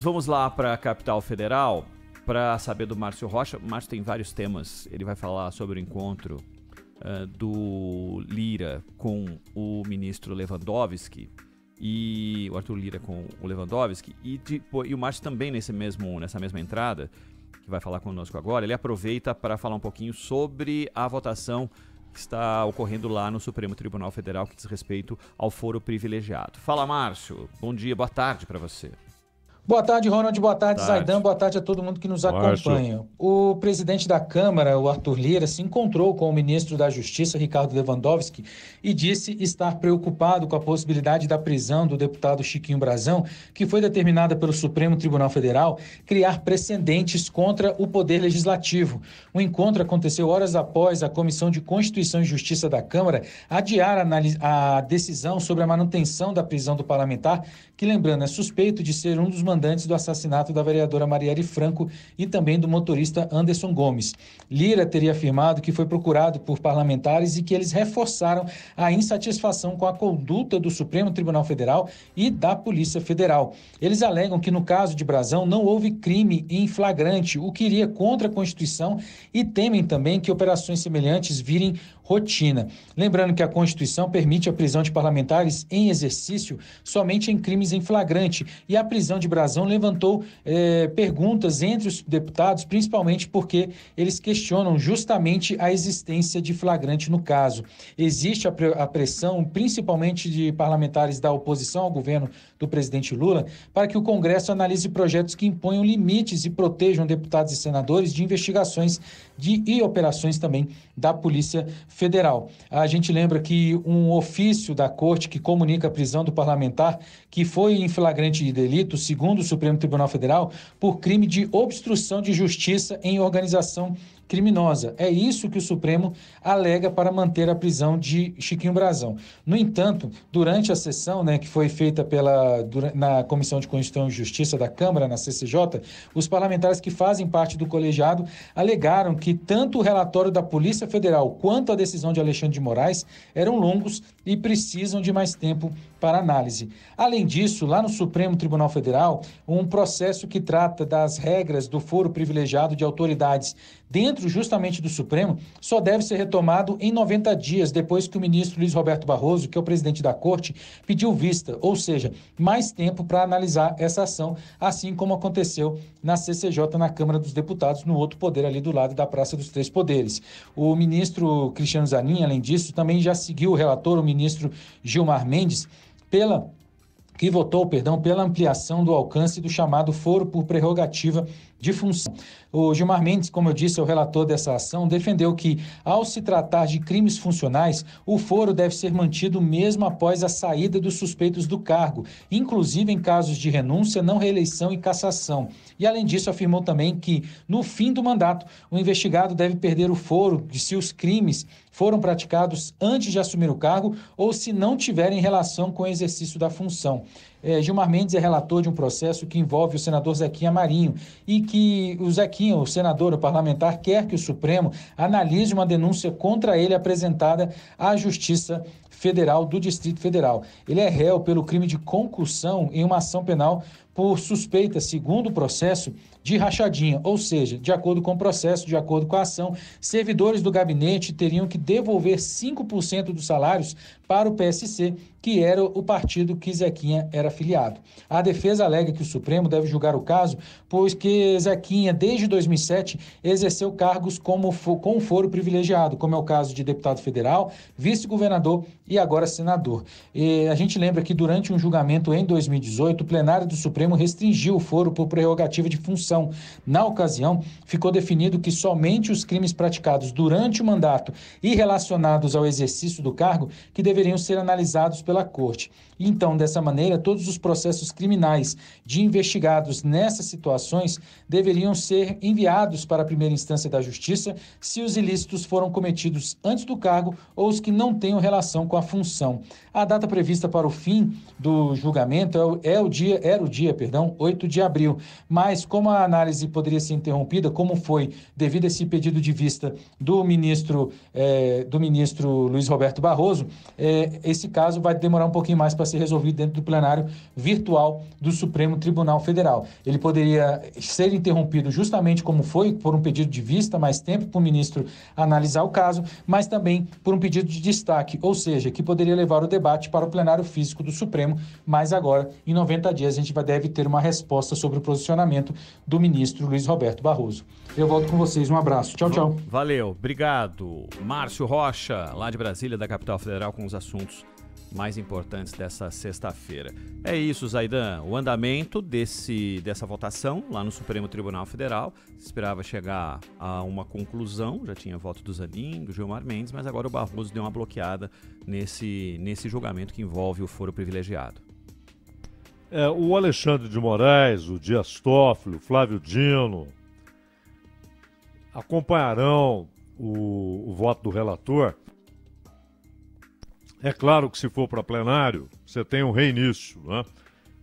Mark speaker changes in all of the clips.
Speaker 1: Vamos lá para a capital federal para saber do Márcio Rocha. O Márcio tem vários temas. Ele vai falar sobre o encontro do Lira com o ministro Lewandowski e o Arthur Lira com o Lewandowski e o Márcio também nessa mesma entrada, que vai falar conosco agora, ele aproveita para falar um pouquinho sobre a votação que está ocorrendo lá no Supremo Tribunal Federal que diz respeito ao foro privilegiado. Fala, Márcio. Bom dia, boa tarde para você.
Speaker 2: Boa tarde, Ronald. Boa tarde, Zaidan. Boa tarde a todo mundo que nos acompanha. O presidente da Câmara, o Arthur Lira, se encontrou com o ministro da Justiça, Ricardo Lewandowski, e disse estar preocupado com a possibilidade da prisão do deputado Chiquinho Brazão, que foi determinada pelo Supremo Tribunal Federal criar precedentes contra o Poder Legislativo. O encontro aconteceu horas após a Comissão de Constituição e Justiça da Câmara adiar a decisão sobre a manutenção da prisão do parlamentar, que, lembrando, é suspeito de ser um dos mandantes do assassinato da vereadora Marielle Franco e também do motorista Anderson Gomes. Lira teria afirmado que foi procurado por parlamentares e que eles reforçaram a insatisfação com a conduta do Supremo Tribunal Federal e da Polícia Federal. Eles alegam que no caso de Brazão não houve crime em flagrante, o que iria contra a Constituição, e temem também que operações semelhantes virem rotina. Lembrando que a Constituição permite a prisão de parlamentares em exercício somente em crimes em flagrante, e a prisão de Brazão levantou perguntas entre os deputados, principalmente porque eles questionam justamente a existência de flagrante no caso. Existe a pressão, principalmente de parlamentares da oposição ao governo do presidente Lula, para que o Congresso analise projetos que imponham limites e protejam deputados e senadores de investigações e operações também da Polícia Federal. A gente lembra que um ofício da Corte que comunica a prisão do parlamentar que foi em flagrante de delito, segundo o Supremo Tribunal Federal, por crime de obstrução de justiça em organização criminosa. É isso que o Supremo alega para manter a prisão de Chiquinho Brazão. No entanto, durante a sessão, que foi feita na Comissão de Constituição e Justiça da Câmara, na CCJ, os parlamentares que fazem parte do colegiado alegaram que tanto o relatório da Polícia Federal quanto a decisão de Alexandre de Moraes eram longos e precisam de mais tempo para análise. Além disso, lá no Supremo Tribunal Federal, um processo que trata das regras do foro privilegiado de autoridades dentro justamente do Supremo só deve ser retomado em 90 dias depois que o ministro Luiz Roberto Barroso, que é o presidente da Corte, pediu vista, ou seja, mais tempo para analisar essa ação, assim como aconteceu na CCJ, na Câmara dos Deputados, no outro poder ali do lado da Praça dos Três Poderes. O ministro Cristiano Zanin, além disso, também já seguiu o relator, o ministro Gilmar Mendes, que votou pela ampliação do alcance do chamado foro por prerrogativa de função. O Gilmar Mendes, como eu disse, é o relator dessa ação, defendeu que, ao se tratar de crimes funcionais, o foro deve ser mantido mesmo após a saída dos suspeitos do cargo, inclusive em casos de renúncia, não reeleição e cassação. E, além disso, afirmou também que, no fim do mandato, o investigado deve perder o foro se os crimes foram praticados antes de assumir o cargo ou se não tiverem relação com o exercício da função. Gilmar Mendes é relator de um processo que envolve o senador Zequinha Marinho e que o Zequinha, o senador, o parlamentar, quer que o Supremo analise uma denúncia contra ele apresentada à Justiça Federal do Distrito Federal. Ele é réu pelo crime de concussão em uma ação penal por suspeita, segundo o processo, de rachadinha, ou seja, de acordo com o processo, de acordo com a ação, servidores do gabinete teriam que devolver 5% dos salários para o PSC, que era o partido que Zequinha era afiliado. A defesa alega que o Supremo deve julgar o caso, pois que Zequinha, desde 2007, exerceu cargos com foro privilegiado, como é o caso de deputado federal, vice-governador e agora senador. A gente lembra que durante um julgamento em 2018, o plenário do Supremo restringiu o foro por prerrogativa de função. Na ocasião, ficou definido que somente os crimes praticados durante o mandato e relacionados ao exercício do cargo que deveriam ser analisados pela Corte. Então, dessa maneira, todos os processos criminais de investigados nessas situações deveriam ser enviados para a primeira instância da Justiça se os ilícitos foram cometidos antes do cargo ou os que não tenham relação com a função. A data prevista para o fim do julgamento era o dia perdão, 8 de abril. Mas como a análise poderia ser interrompida, como foi devido a esse pedido de vista do ministro Luiz Roberto Barroso, esse caso vai demorar um pouquinho mais para ser resolvido dentro do plenário virtual do Supremo Tribunal Federal. Ele poderia ser interrompido justamente como foi, por um pedido de vista, mais tempo para o ministro analisar o caso, mas também por um pedido de destaque, ou seja, que poderia levar o debate para o plenário físico do Supremo, mas agora, em 90 dias, a gente deve ter uma resposta sobre o posicionamento do ministro Luiz Roberto Barroso. Eu volto com vocês, um abraço. Tchau, tchau.
Speaker 1: Valeu, obrigado. Márcio Rocha, lá de Brasília, da capital federal, com os assuntos mais importantes dessa sexta-feira. É isso, Zaidan. O andamento dessa votação lá no Supremo Tribunal Federal se esperava chegar a uma conclusão. Já tinha voto do Zanin, do Gilmar Mendes, mas agora o Barroso deu uma bloqueada nesse julgamento que envolve o foro privilegiado.
Speaker 3: O Alexandre de Moraes, o Dias Toffoli, o Flávio Dino acompanharão o voto do relator. É claro que se for para plenário, você tem um reinício, né?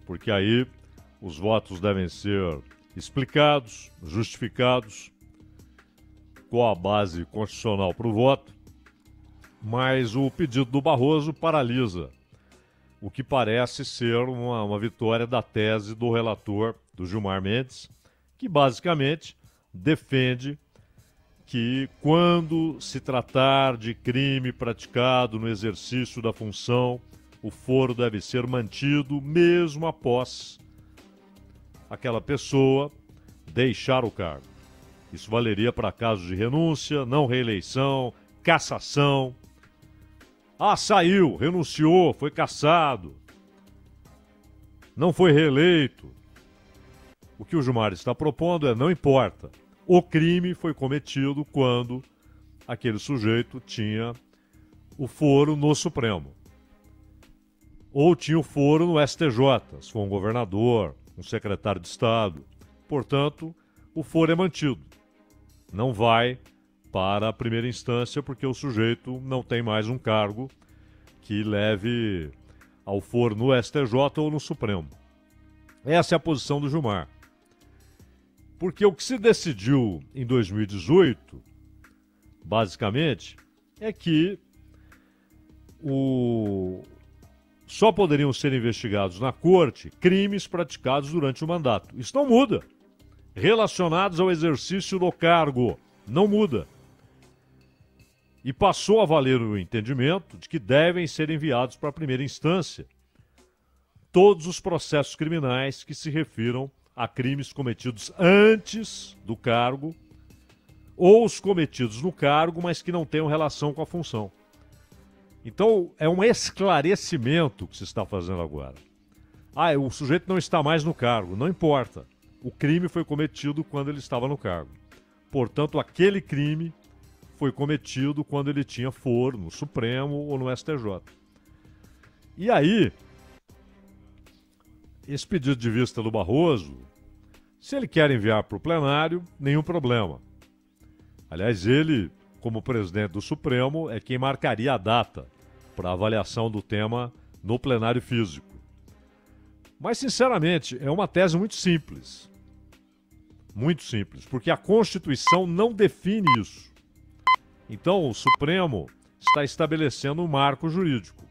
Speaker 3: Porque aí os votos devem ser explicados, justificados, qual a base constitucional para o voto, mas o pedido do Barroso paralisa o que parece ser uma vitória da tese do relator, do Gilmar Mendes, que basicamente defende que quando se tratar de crime praticado no exercício da função, o foro deve ser mantido mesmo após aquela pessoa deixar o cargo. Isso valeria para casos de renúncia, não reeleição, cassação. Saiu, renunciou, foi cassado, não foi reeleito. O que o Gilmar está propondo não importa. O crime foi cometido quando aquele sujeito tinha o foro no Supremo. Ou tinha o foro no STJ, se for um governador, um secretário de Estado. Portanto, o foro é mantido. Não vai para a primeira instância porque o sujeito não tem mais um cargo que leve ao foro no STJ ou no Supremo. Essa é a posição do Gilmar. Porque o que se decidiu em 2018, basicamente, é que só poderiam ser investigados na corte crimes praticados durante o mandato. Isso não muda. Relacionados ao exercício do cargo, não muda. E passou a valer o entendimento de que devem ser enviados para a primeira instância todos os processos criminais que se refiram a crimes cometidos antes do cargo ou os cometidos no cargo, mas que não tenham relação com a função. Então, é um esclarecimento que se está fazendo agora. O sujeito não está mais no cargo, não importa. O crime foi cometido quando ele estava no cargo. Portanto, aquele crime foi cometido quando ele tinha foro no Supremo ou no STJ. E aí, esse pedido de vista do Barroso, se ele quer enviar para o plenário, nenhum problema. Aliás, ele, como presidente do Supremo, é quem marcaria a data para a avaliação do tema no plenário físico. Mas, sinceramente, é uma tese muito simples. Muito simples, porque a Constituição não define isso. Então, o Supremo está estabelecendo um marco jurídico.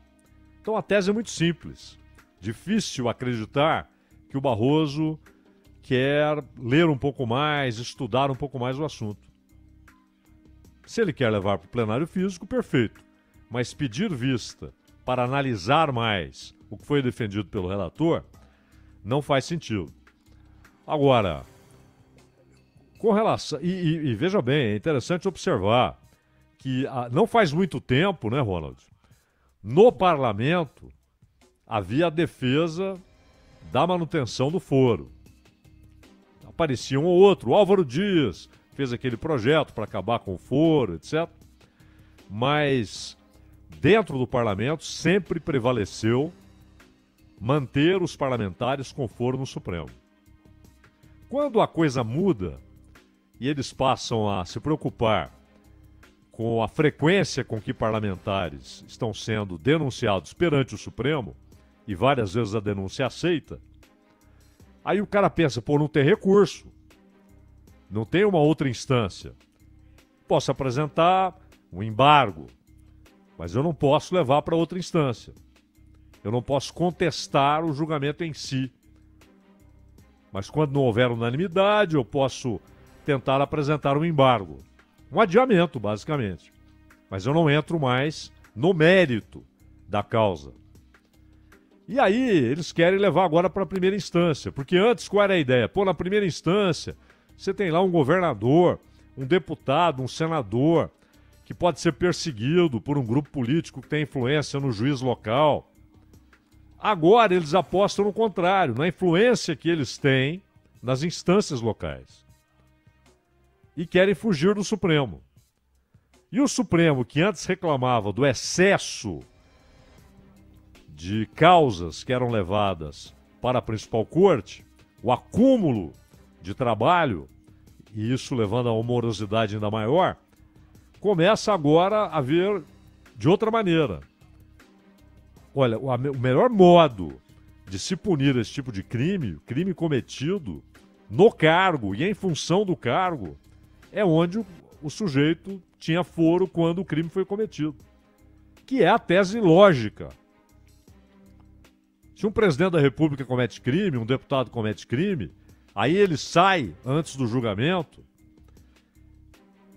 Speaker 3: Então, a tese é muito simples. Difícil acreditar que o Barroso quer ler um pouco mais, estudar um pouco mais o assunto. Se ele quer levar para o plenário físico, perfeito. Mas pedir vista para analisar mais o que foi defendido pelo relator não faz sentido. Agora, com relação... E veja bem, é interessante observar que não faz muito tempo, né, Ronald? No parlamento havia a defesa da manutenção do foro. Aparecia um ou outro. O Álvaro Dias fez aquele projeto para acabar com o foro, etc. Mas dentro do parlamento sempre prevaleceu manter os parlamentares com foro no Supremo. Quando a coisa muda e eles passam a se preocupar com a frequência com que parlamentares estão sendo denunciados perante o Supremo, e várias vezes a denúncia é aceita, Aí o cara pensa, pô, não tem recurso, não tem uma outra instância. Posso apresentar um embargo, mas eu não posso levar para outra instância. Eu não posso contestar o julgamento em si. Mas quando não houver unanimidade, eu posso tentar apresentar um embargo. Um adiamento, basicamente. Mas eu não entro mais no mérito da causa. E aí, eles querem levar agora para a primeira instância. Porque antes, qual era a ideia? Pô, na primeira instância, você tem lá um governador, um deputado, um senador, que pode ser perseguido por um grupo político que tem influência no juiz local. Agora, eles apostam no contrário, na influência que eles têm nas instâncias locais. E querem fugir do Supremo. E o Supremo, que antes reclamava do excesso de causas que eram levadas para a principal corte, o acúmulo de trabalho, e isso levando a uma morosidade ainda maior, começa agora a ver de outra maneira. Olha, o melhor modo de se punir esse tipo de crime, crime cometido no cargo e em função do cargo, é onde o sujeito tinha foro quando o crime foi cometido. Que é a tese lógica. Se um presidente da República comete crime, um deputado comete crime, aí ele sai antes do julgamento,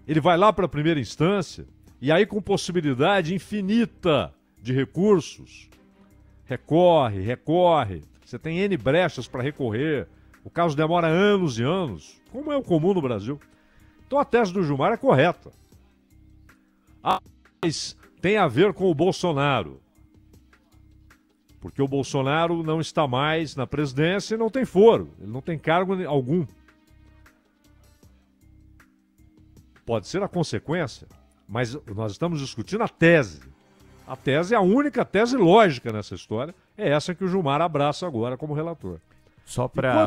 Speaker 3: ele vai lá para a primeira instância, e aí com possibilidade infinita de recursos, recorre, você tem N brechas para recorrer, o caso demora anos e anos, como é o comum no Brasil. Então a tese do Gilmar é correta. Mas tem a ver com o Bolsonaro. Porque o Bolsonaro não está mais na presidência e não tem foro. Ele não tem cargo algum. Pode ser a consequência, mas nós estamos discutindo a tese. A tese é a única tese lógica nessa história. É essa que o Gilmar abraça agora como relator.
Speaker 1: Só para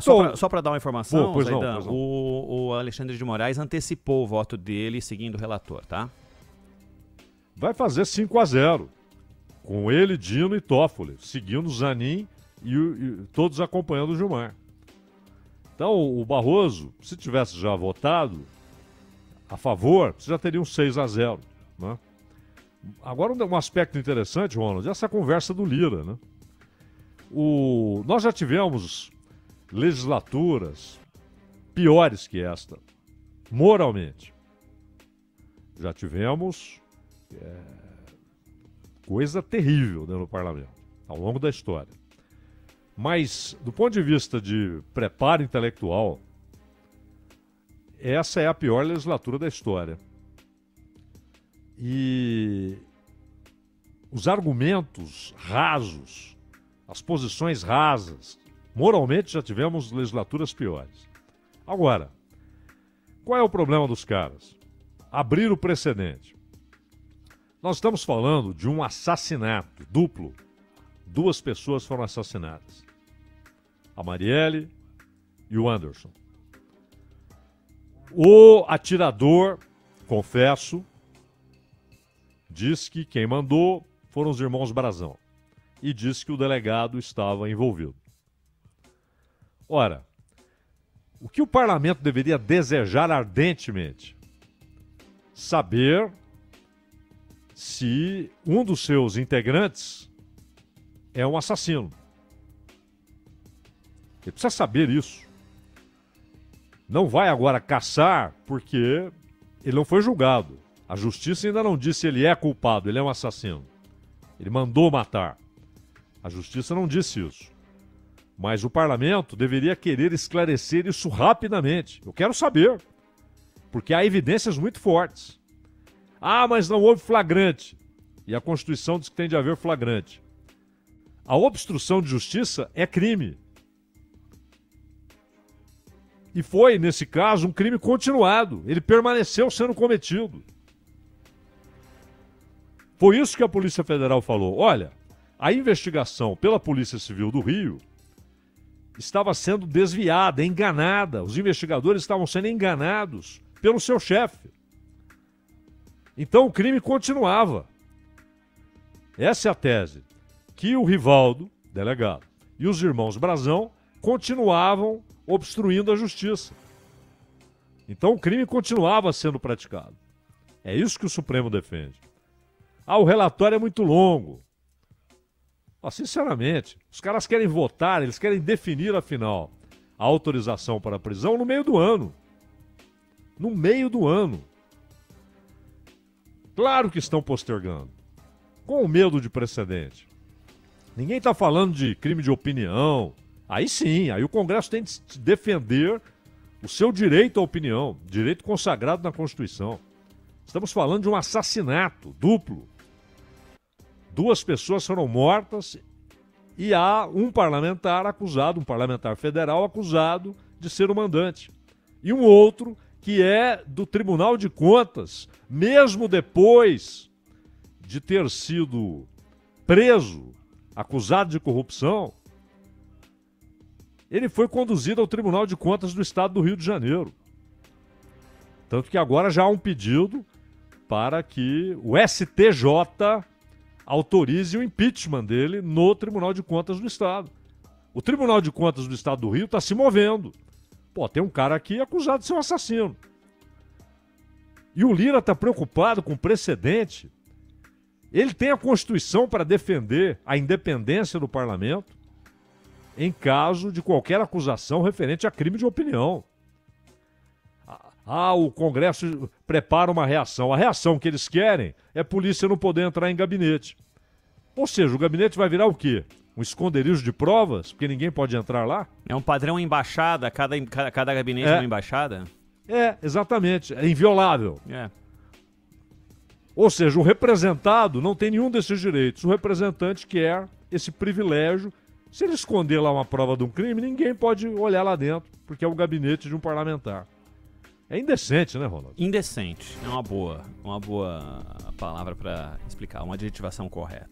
Speaker 1: dar uma informação, Zaidan, o Alexandre de Moraes antecipou o voto dele seguindo o relator, tá?
Speaker 3: Vai fazer 5-0. Com ele, Dino e Toffoli, seguindo Zanin e todos acompanhando o Gilmar. Então, o Barroso, se tivesse já votado a favor, você já teria um 6-0, né? Agora, um aspecto interessante, Ronald, é essa conversa do Lira, né? Nós já tivemos legislaturas piores que esta, moralmente. Já tivemos coisa terrível, né, no parlamento, ao longo da história. Mas, do ponto de vista de preparo intelectual, essa é a pior legislatura da história. E os argumentos rasos, as posições rasas, moralmente já tivemos legislaturas piores. Agora, qual é o problema dos caras? Abrir o precedente. Nós estamos falando de um assassinato duplo. 2 pessoas foram assassinadas. A Marielle e o Anderson. O atirador, confesso, diz que quem mandou foram os irmãos Brazão. E disse que o delegado estava envolvido. Ora, o que o parlamento deveria desejar ardentemente? Saber se um dos seus integrantes é um assassino. Ele precisa saber isso. Não vai agora caçar porque ele não foi julgado. A justiça ainda não disse se ele é culpado, ele é um assassino. Ele mandou matar. A justiça não disse isso. Mas o parlamento deveria querer esclarecer isso rapidamente. Eu quero saber. Porque há evidências muito fortes. Ah, mas não houve flagrante. E a Constituição diz que tem de haver flagrante. A obstrução de justiça é crime. E foi, nesse caso, um crime continuado. Ele permaneceu sendo cometido. Foi isso que a Polícia Federal falou. Olha, a investigação pela Polícia Civil do Rio estava sendo desviada, enganada. Os investigadores estavam sendo enganados pelo seu chefe. Então o crime continuava. Essa é a tese. Que o Rivaldo, delegado, e os irmãos Brazão continuavam obstruindo a justiça. Então o crime continuava sendo praticado. É isso que o Supremo defende. O relatório é muito longo. Sinceramente, os caras querem votar, eles querem definir, afinal, a autorização para a prisão no meio do ano. No meio do ano. Claro que estão postergando. Com medo de precedente. Ninguém está falando de crime de opinião. Aí sim, aí o Congresso tem de defender o seu direito à opinião, direito consagrado na Constituição. Estamos falando de um assassinato duplo. 2 pessoas foram mortas e há um parlamentar acusado, um parlamentar federal acusado de ser o mandante. E um outro que é do Tribunal de Contas, mesmo depois de ter sido preso, acusado de corrupção, ele foi conduzido ao Tribunal de Contas do Estado do Rio de Janeiro. Tanto que agora já há um pedido para que o STJ autorize o impeachment dele no Tribunal de Contas do Estado. O Tribunal de Contas do Estado do Rio está se movendo. Tem um cara aqui acusado de ser um assassino. E o Lira está preocupado com o precedente. Ele tem a Constituição para defender a independência do parlamento em caso de qualquer acusação referente a crime de opinião. O Congresso prepara uma reação. A reação que eles querem é a polícia não poder entrar em gabinete. Ou seja, o gabinete vai virar o quê? Um esconderijo de provas? Porque ninguém pode entrar lá?
Speaker 1: É um padrão embaixada, cada gabinete é uma embaixada?
Speaker 3: Exatamente. É inviolável. Ou seja, o representado não tem nenhum desses direitos. O representante quer esse privilégio. Se ele esconder lá uma prova de um crime, ninguém pode olhar lá dentro, porque é o gabinete de um parlamentar. É indecente, né, Ronaldo?
Speaker 1: Indecente. É uma boa palavra para explicar, uma adjetivação correta.